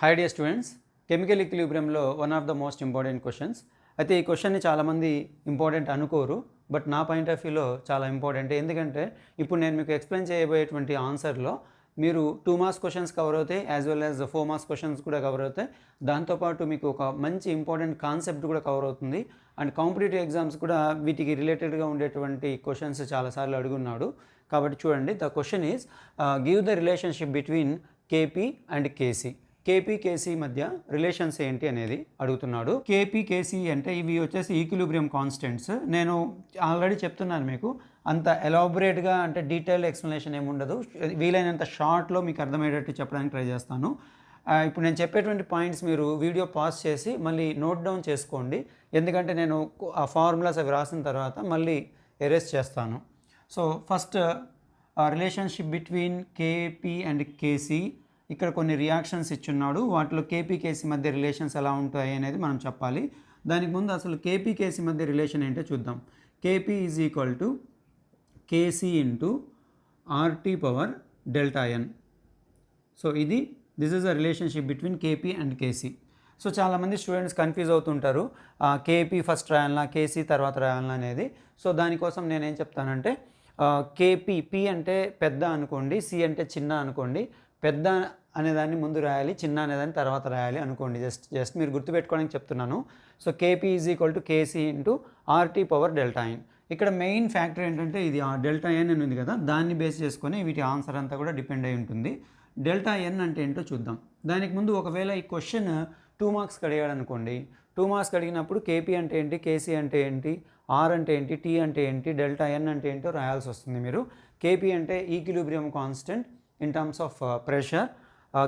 Hi dear students, chemical ఈక్విలిబ్రియంలో one of the most important questions. అయితే ఈ క్వశ్చన్ని చాలామంది ఇంపార్టెంట్ అనుకోరు, బట్ నా పాయింట్ ఆఫ్ వ్యూలో చాలా ఇంపార్టెంట్. ఎందుకంటే ఇప్పుడు నేను మీకు ఎక్స్ప్లెయిన్ చేయబోయేటువంటి ఆన్సర్లో మీరు 2 మార్క్స్ క్వశ్చన్స్ కవర్ అవుతాయి, as well as 4 marks questions కూడా కవర్ అవుతాయి. దాంతోపాటు మీకు ఒక మంచి ఇంపార్టెంట్ కాన్సెప్ట్ కూడా కవర్ అవుతుంది. అండ్ కాంపిటేటివ్ ఎగ్జామ్స్ కూడా వీటికి రిలేటెడ్గా ఉండేటువంటి క్వశ్చన్స్ చాలాసార్లు అడుగున్నాడు. కాబట్టి చూడండి, the question is give the relationship between KP and KC. KP KC మధ్య రిలేషన్స్ ఏంటి అనేది అడుగుతున్నాడు. కేపీ కేసీ అంటే ఇవి వచ్చేసి ఈక్విలిబ్రియం కాన్స్టెంట్స్. నేను ఆల్రెడీ చెప్తున్నాను మీకు, అంత ఎలాబొరేట్గా అంటే డీటెయిల్ ఎక్స్ప్లెనేషన్ ఏమి ఉండదు. వీలైనంత షార్ట్లో మీకు అర్థమయ్యేటట్టు చెప్పడానికి ట్రై చేస్తాను. ఇప్పుడు నేను చెప్పేటువంటి పాయింట్స్ మీరు వీడియో పాజ్ చేసి మళ్ళీ నోట్ డౌన్ చేసుకోండి, ఎందుకంటే నేను ఆ ఫార్ములాస్ అవి రాసిన తర్వాత మళ్ళీ ఎరేస్ చేస్తాను. So first relationship between KP and KC. ఇక్కడ కొన్ని రియాక్షన్స్ ఇచ్చున్నాడు, వాటిలో కేపీ కేసీ మధ్య రిలేషన్స్ ఎలా ఉంటాయి అనేది మనం చెప్పాలి. దానికి ముందు అసలు కేపీ కేసీ మధ్య రిలేషన్ ఏంటో చూద్దాం. KP is equal to KC into RT power delta N. So this is a relationship between KP and KC. So చాలామంది స్టూడెంట్స్ కన్ఫ్యూజ్ అవుతుంటారు, కేపీ ఫస్ట్ రాయాలన్నా కేసీ తర్వాత రాయాలన్నా అనేది. సో దానికోసం నేనేం చెప్తానంటే, కేపీ పీ అంటే పెద్ద అనుకోండి, సి అంటే చిన్న అనుకోండి. పెద్ద అనేదాన్ని ముందు రాయాలి, చిన్న అనేదాన్ని తర్వాత రాయాలి అనుకోండి. జస్ట్ మీరు గుర్తుపెట్టుకోవడానికి చెప్తున్నాను. So KP is equal to KC into RT power delta n. ఇక్కడ మెయిన్ ఫ్యాక్టర్ ఏంటంటే ఇది డెల్టా ఎన్ అని ఉంది కదా, దాన్ని బేస్ చేసుకొని వీటి ఆన్సర్ అంతా కూడా డిపెండ్ అయి ఉంటుంది. డెల్టా ఎన్ అంటే ఏంటో చూద్దాం. దానికి ముందు ఒకవేళ ఈ క్వశ్చన్ 2 మార్క్స్కి అడిగాడు అనుకోండి, 2 మార్క్స్కి అడిగినప్పుడు కేపీ అంటే ఏంటి, కేసీ అంటే ఏంటి, ఆర్ అంటే ఏంటి, టీ అంటే ఏంటి, డెల్టా ఎన్ అంటే ఏంటో రాయాల్సి వస్తుంది మీరు. కేపీ అంటే equilibrium constant in terms of pressure,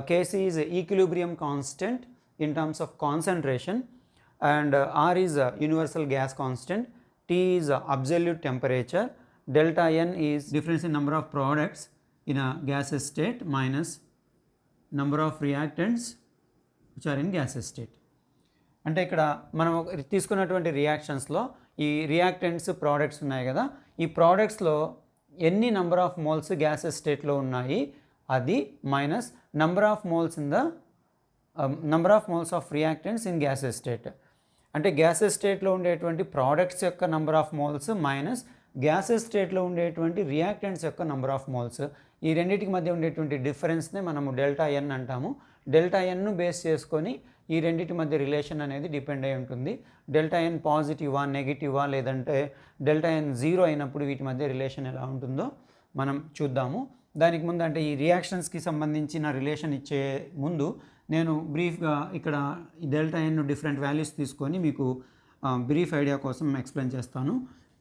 Kc is equilibrium constant in terms of concentration, and R is universal gas constant, T is absolute temperature, delta N is difference in number of products in a gaseous state minus number of reactants which are in gaseous state. అంటే ఇక్కడ మనం తీసుకున్నటువంటి రియాక్షన్స్లో ఈ reactants products ఉన్నాయి కదా, ఈ ప్రోడక్ట్స్లో ఎన్ని number of moles gases స్టేట్లో ఉన్నాయి అది minus number of moles of reactants in gases state. అంటే గ్యాసెస్ స్టేట్లో ఉండేటువంటి ప్రోడక్ట్స్ యొక్క number of moles minus gases స్టేట్లో ఉండేటువంటి రియాక్టెంట్స్ యొక్క నంబర్ ఆఫ్ మోల్స్. ఈ రెండింటికి మధ్య ఉండేటువంటి డిఫరెన్స్నే మనము డెల్టా ఎన్ అంటాము. డెల్టా ఎన్ను బేస్ చేసుకొని ఈ రెండింటి మధ్య రిలేషన్ అనేది డిపెండ్ అయి ఉంటుంది. డెల్టా ఎన్ పాజిటివా నెగిటివా లేదంటే డెల్టా ఎన్ 0 అయినప్పుడు వీటి మధ్య రిలేషన్ ఎలా ఉంటుందో మనం చూద్దాము. దానికి ముందు అంటే ఈ రియాక్షన్స్కి సంబంధించిన రిలేషన్ ఇచ్చే ముందు నేను బ్రీఫ్గా ఇక్కడ ఈ డెల్టా ఎన్ డిఫరెంట్ వాల్యూస్ తీసుకొని మీకు బ్రీఫ్ ఐడియా కోసం ఎక్స్ప్లెయిన్ చేస్తాను.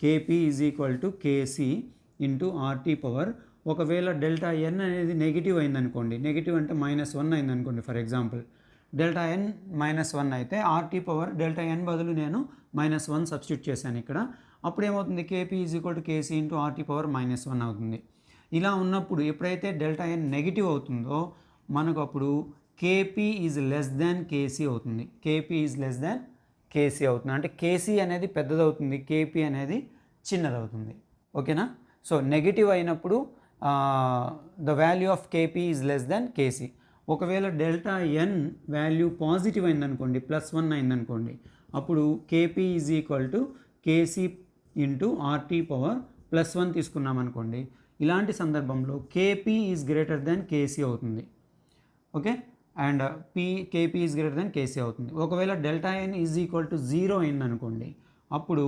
KP is equal to KC into RT power. ఒకవేళ డెల్టా ఎన్ అనేది నెగిటివ్ అయిందనుకోండి, నెగిటివ్ అంటే -1 అయిందనుకోండి ఫర్ ఎగ్జాంపుల్, డెల్టా ఎన్ -1 అయితే ఆర్టీ పవర్ డెల్టా ఎన్ బదులు నేను -1 సబ్స్టిట్యూట్ చేశాను ఇక్కడ. అప్పుడు ఏమవుతుంది, KP is equal to KC into RT power -1 అవుతుంది. ఇలా ఉన్నప్పుడు ఎప్పుడైతే డెల్టా ఎన్ నెగిటివ్ అవుతుందో మనకు అప్పుడు KP is less than KC అవుతుంది. KP is less than KC అవుతుంది, అంటే కేసీ అనేది పెద్దదవుతుంది, కేపీ అనేది చిన్నదవుతుంది. ఓకేనా? సో నెగిటివ్ అయినప్పుడు the value of KP is less than KC. ఒకవేళ డెల్టా ఎన్ వాల్యూ పాజిటివ్ అయిందనుకోండి, +1 అయిందనుకోండి, అప్పుడు KP is equal to KC into RT power +1 తీసుకున్నాం అనుకోండి. ఇలాంటి సందర్భంలో KP is greater than KC అవుతుంది. Okay, and KP is greater than KC అవుతుంది. ఒకవేళ delta N is equal to 0 అయిందనుకోండి, అప్పుడు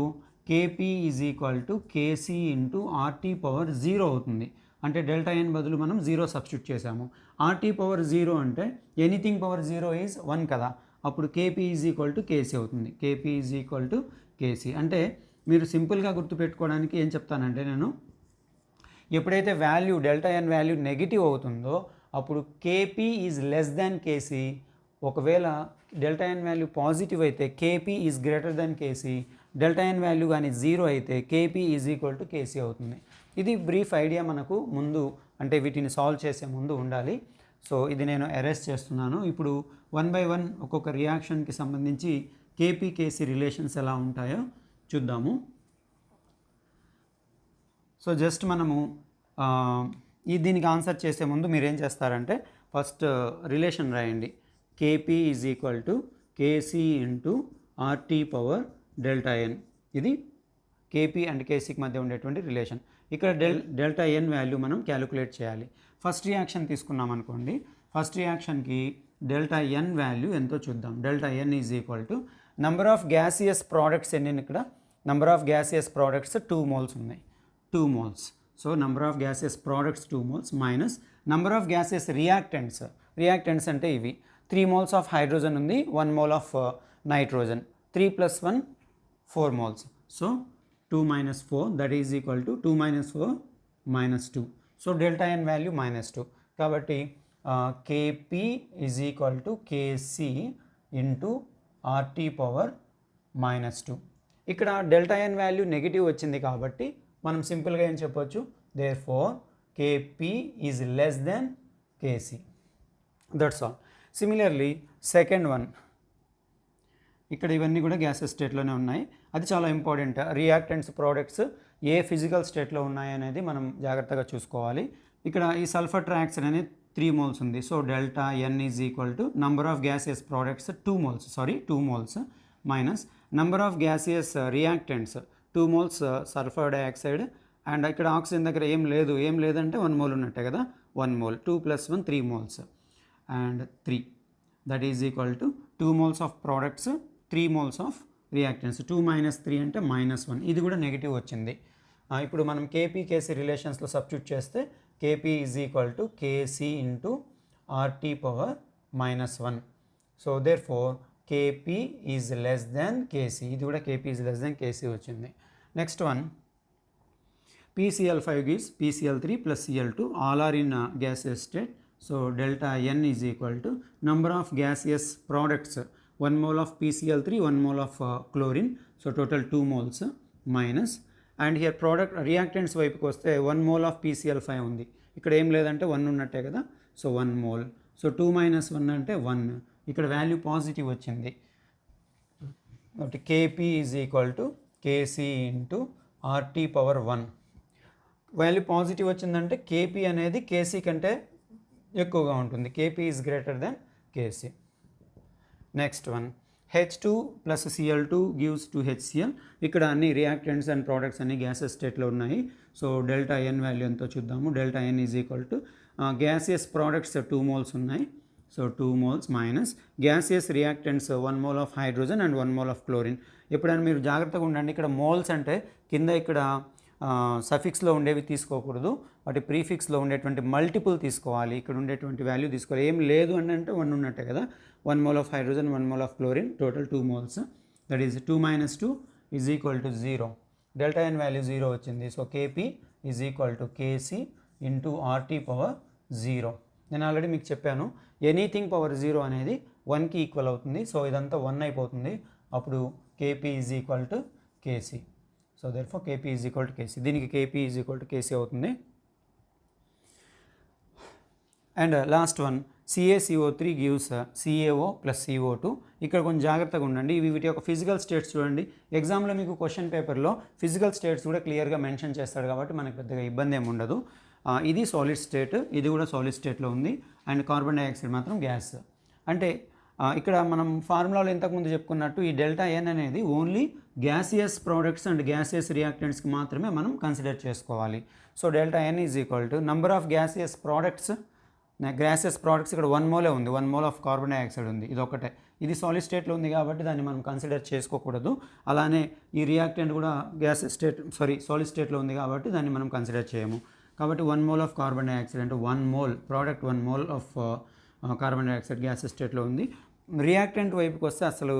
KP is equal to KC into RT power 0 అవుతుంది. అంటే డెల్టా ఎన్ బదులు మనం 0 సబ్స్టిట్యూట్ చేసాము. ఆర్టీ పవర్ 0 అంటే ఎనీథింగ్ పవర్ 0 ఈజ్ 1 కదా, అప్పుడు KP is equal to KC అవుతుంది. KP is equal to KC. అంటే మీరు సింపుల్గా గుర్తుపెట్టుకోవడానికి ఏం చెప్తానంటే, నేను ఎప్పుడైతే వాల్యూ డెల్టా ఎన్ వాల్యూ నెగిటివ్ అవుతుందో అప్పుడు KP is less than KC. ఒకవేళ డెల్టా ఎన్ వాల్యూ పాజిటివ్ అయితే KP is greater than KC. Delta N value కానీ 0 అయితే KP is equal to KC అవుతుంది. ఇది బ్రీఫ్ ఐడియా మనకు ముందు, అంటే వీటిని సాల్వ్ చేసే ముందు ఉండాలి. సో ఇది నేను అరెస్ట్ చేస్తున్నాను. ఇప్పుడు 1 by 1 ఒక్కొక్క రియాక్షన్కి సంబంధించి కేపీ కేసీ రిలేషన్స్ ఎలా ఉంటాయో చూద్దాము. సో జస్ట్ మనము దీనికి ఆన్సర్ చేసే ముందు మీరు ఏం చేస్తారంటే, ఫస్ట్ రిలేషన్ రాయండి. KP is equal to KC into RT power delta n. ఇది కేపీ అండ్ కేసీకి మధ్య ఉండేటువంటి రిలేషన్. ఇక్కడ డెల్టా ఎన్ వాల్యూ మనం క్యాలిక్యులేట్ చేయాలి. ఫస్ట్ రియాక్షన్ తీసుకున్నాం అనుకోండి, ఫస్ట్ రియాక్షన్కి డెల్టా ఎన్ వాల్యూ ఎంతో చూద్దాం. Delta N is equal to number of gaseous products ఎన్ని, ఇక్కడ number of gaseous products 2 moles ఉన్నాయి, 2 moles. So number of gaseous products 2 moles minus number of gaseous reactants. Reactants అంటే ఇవి 3 moles ఆఫ్ హైడ్రోజన్ ఉంది, 1 mole of nitrogen, 3 + 1 4 moles. సో 2 - 4 that is equal to 2 - 4 -2. So delta N value -2. కాబట్టి KP is equal to KC into RT power -2. ఇక్కడ delta ఎన్ value negative వచ్చింది కాబట్టి మనం సింపుల్గా ఏం చెప్పొచ్చు, therefore KP is less than KC. That's all. Similarly second one, ఇక్కడ ఇవన్నీ కూడా గ్యాసెస్ స్టేట్లోనే ఉన్నాయి. అది చాలా ఇంపార్టెంట్. రియాక్టెంట్స్ ప్రోడక్ట్స్ ఏ ఫిజికల్ స్టేట్లో ఉన్నాయనేది మనం జాగ్రత్తగా చూసుకోవాలి. ఇక్కడ ఈ సల్ఫర్ ట్రాక్సన్ అనేది 3 moles ఉంది. So delta N is equal to number of gaseous products 2 moles minus number of gaseous reactants 2 moles sulphur dioxide, and ఇక్కడ ఆక్సిజన్ దగ్గర ఏం లేదంటే 1 mole ఉన్నట్టే కదా, 1 mole, 2 + 1 3 moles and 3 that is equal to 2 moles of products 3 moles of reactants. 2 - 3 అంటే -1. ఇది కూడా negative వచ్చింది. ఇప్పుడు మనం కేపీ కేసీ రిలేషన్స్లో సబ్స్టిట్యూట్ చేస్తే KP is equal to KC into RT power -1. So therefore KP is less than KC. ఇది కూడా KP is less than KC వచ్చింది. Next one, PCl5 gives PCl3 + Cl2 all are in gaseous state. So delta n is equal to number of gaseous products 1 mole of PCl3, 1 mole of chlorine. So total 2 moles minus, and here product reactants వైపుకి వస్తే 1 mole of PCl5 ఉంది. ఇక్కడ ఏం లేదంటే 1 ఉన్నట్టే కదా, so 1 mole. So 2 - 1 అంటే 1. ఇక్కడ వాల్యూ పాజిటివ్ వచ్చింది. కాబట్టి KP is equal to KC into RT power 1. Value positive వచ్చిందంటే కేపీ అనేది కేసీ కంటే ఎక్కువగా ఉంటుంది. KP is greater than KC. Next one, H2 + Cl2 gives to HCl. ఇక్కడ అన్ని రియాక్టెంట్స్ అండ్ ప్రోడక్ట్స్ అన్ని గ్యాసెస్ స్టేట్లో ఉన్నాయి. సో డెల్టా ఎన్ వాల్యూ ఎంతో చూద్దాము. Delta N is equal to gaseous products 2 moles ఉన్నాయి. So 2 moles minus gaseous reactants 1 mole of hydrogen and 1 mole of chlorine. ఎప్పుడైనా మీరు జాగ్రత్తగా ఉండండి, ఇక్కడ మోల్స్ అంటే కింద ఇక్కడ సఫిక్స్లో ఉండేవి తీసుకోకూడదు, వాటి ప్రీఫిక్స్లో ఉండేటువంటి మల్టిపుల్ తీసుకోవాలి. ఇక్కడ ఉండేటువంటి వాల్యూ తీసుకోవాలి. ఏం లేదు అని అంటే 1 ఉన్నట్టే కదా, 1 mole of hydrogen, 1 mole of chlorine, total 2 moles. That is 2 - 2 is equal to 0. Delta N value 0 వచ్చింది. So KP is equal to KC into RT power 0. నేను ఆల్రెడీ మీకు చెప్పాను, ఎనీథింగ్ పవర్ 0 అనేది 1కి ఈక్వల్ అవుతుంది. సో ఇదంతా 1 అయిపోతుంది. అప్పుడు KP is equal to KC. So therefore KP is equal to KC. దీనికి KP is equal to KC అవుతుంది. And last one, CaCO3 gives CaO + CO2. ఇక్కడ కొంచెం జాగ్రత్తగా ఉండండి. ఇవి వీటి యొక్క ఫిజికల్ స్టేట్స్ చూడండి. ఎగ్జామ్లో మీకు క్వశ్చన్ పేపర్లో ఫిజికల్ స్టేట్స్ కూడా క్లియర్గా మెన్షన్ చేస్తాడు కాబట్టి మనకు పెద్దగా ఇబ్బంది ఏమి ఉండదు. ఇది సాలిడ్ స్టేట్, ఇది కూడా సాలిడ్ స్టేట్లో ఉంది, అండ్ కార్బన్ డైఆక్సైడ్ మాత్రం గ్యాస్. అంటే ఇక్కడ మనం ఫార్ములాలో ఇంతకుముందు చెప్పుకున్నట్టు ఈ డెల్టా ఎన్ అనేది only gaseous products and gaseous రియాక్టెంట్స్కి మాత్రమే మనం కన్సిడర్ చేసుకోవాలి. So delta N is equal to number of gaseous products ఇక్కడ 1 mole ఉంది, 1 mole ఆఫ్ కార్బన్ డైఆక్సైడ్ ఉంది, ఇది ఒకటే. ఇది సాలిడ్ స్టేట్లో ఉంది కాబట్టి దాన్ని మనం కన్సిడర్ చేసుకోకూడదు. అలానే ఈ రియాక్టెంట్ కూడా సాలిడ్ స్టేట్లో ఉంది కాబట్టి దాన్ని మనం కన్సిడర్ చేయము. కాబట్టి 1 mole ఆఫ్ కార్బన్ డైఆక్సైడ్ అంటే 1 mole product, 1 mole of carbon dioxide gases స్టేట్లో ఉంది. రియాక్టెంట్ వైపుకి వస్తే అసలు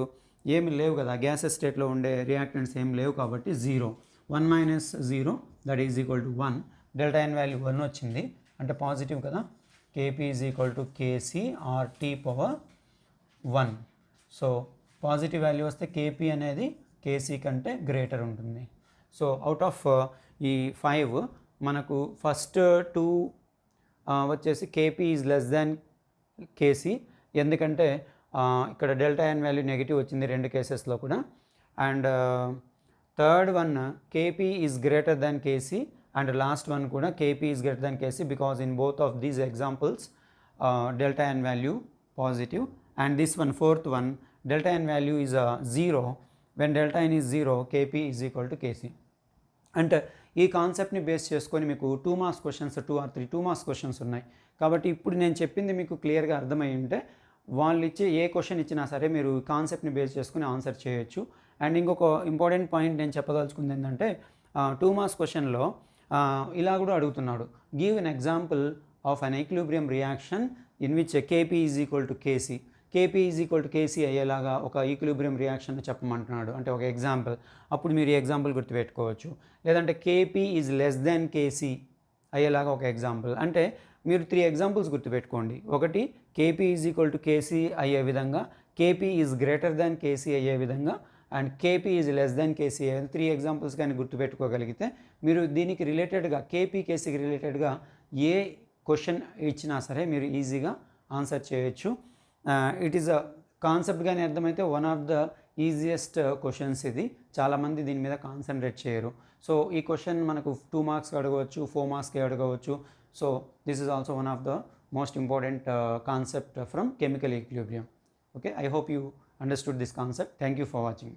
ఏమి లేవు కదా, గ్యాసెస్ స్టేట్లో ఉండే రియాక్టెంట్స్ ఏమి లేవు కాబట్టి 0. 1 - 0 that is equal to 1. Delta N value 1 వచ్చింది అంటే పాజిటివ్ కదా. KP is equal to KC RT power 1. So positive value వస్తే కేపీ అనేది కేసీ కంటే గ్రేటర్ ఉంటుంది. సో అవుట్ ఆఫ్ ఈ 5 మనకు ఫస్ట్ 2 వచ్చేసి KP is less than KC, ఎందుకంటే ఇక్కడ డెల్టా ఎన్ వాల్యూ నెగిటివ్ వచ్చింది 2 కేసెస్లో కూడా. And third one KP is greater than KC, and last one kuda Kp is greater than Kc because in both of these examples delta n value positive and this one fourth one, delta n value is 0. When delta n is 0, Kp is equal to Kc. అంటే ఈ కాన్సెప్ట్ని base చేసుకొని మీకు 2 marks questions 2 or 3 2 marks questions ఉన్నాయి. కాబట్టి ఇప్పుడు నేను చెప్పింది మీకు క్లియర్గా అర్థమై ఉంటే వాళ్ళు ఇచ్చే ఏ క్వశ్చన్ ఇచ్చినా సరే మీరు కాన్సెప్ట్ని బేస్ చేసుకుని ఆన్సర్ చేయొచ్చు. అండ్ ఇంకొక ఇంపార్టెంట్ పాయింట్ నేను చెప్పదలుచుకుంది ఏంటంటే 2 మార్క్స్ క్వశ్చన్లో ఇలా కూడా అడుగుతున్నాడు, give an example of an equilibrium reaction in which Kp is equal to Kc. Kp is equal to Kc అయ్యేలాగా ఒక ఈక్విలిబ్రియం రియాక్షన్ చెప్పమంటున్నాడు, అంటే ఒక ఎగ్జాంపుల్. అప్పుడు మీరు ఈ ఎగ్జాంపుల్ గుర్తుపెట్టుకోవచ్చు. లేదంటే Kp is less then Kc అయ్యేలాగా ఒక ఎగ్జాంపుల్. అంటే మీరు 3 ఎగ్జాంపుల్స్ గుర్తుపెట్టుకోండి. ఒకటి Kp is equal to Kc అయ్యే విధంగా, Kp is greater than Kc అయ్యే విధంగా, and Kp is less than Kc అయ్యే 3 ఎగ్జాంపుల్స్ కానీ గుర్తుపెట్టుకోగలిగితే మీరు దీనికి రిలేటెడ్గా Kp Kcకి రిలేటెడ్గా ఏ క్వశ్చన్ ఇచ్చినా సరే మీరు ఈజీగా ఆన్సర్ చేయొచ్చు. ఇట్ ఈస్ అ కాన్సెప్ట్ కానీ అర్థమైతే one of the easiest questions ఇది. చాలామంది దీని మీద కాన్సన్ట్రేట్ చేయరు. సో ఈ క్వశ్చన్ మనకు 2 మార్క్స్కి అడగవచ్చు, 4 మార్క్స్కి అడగవచ్చు. So this is also one of the most important concept from chemical equilibrium. Okay, I hope you understood this concept. Thank you for watching.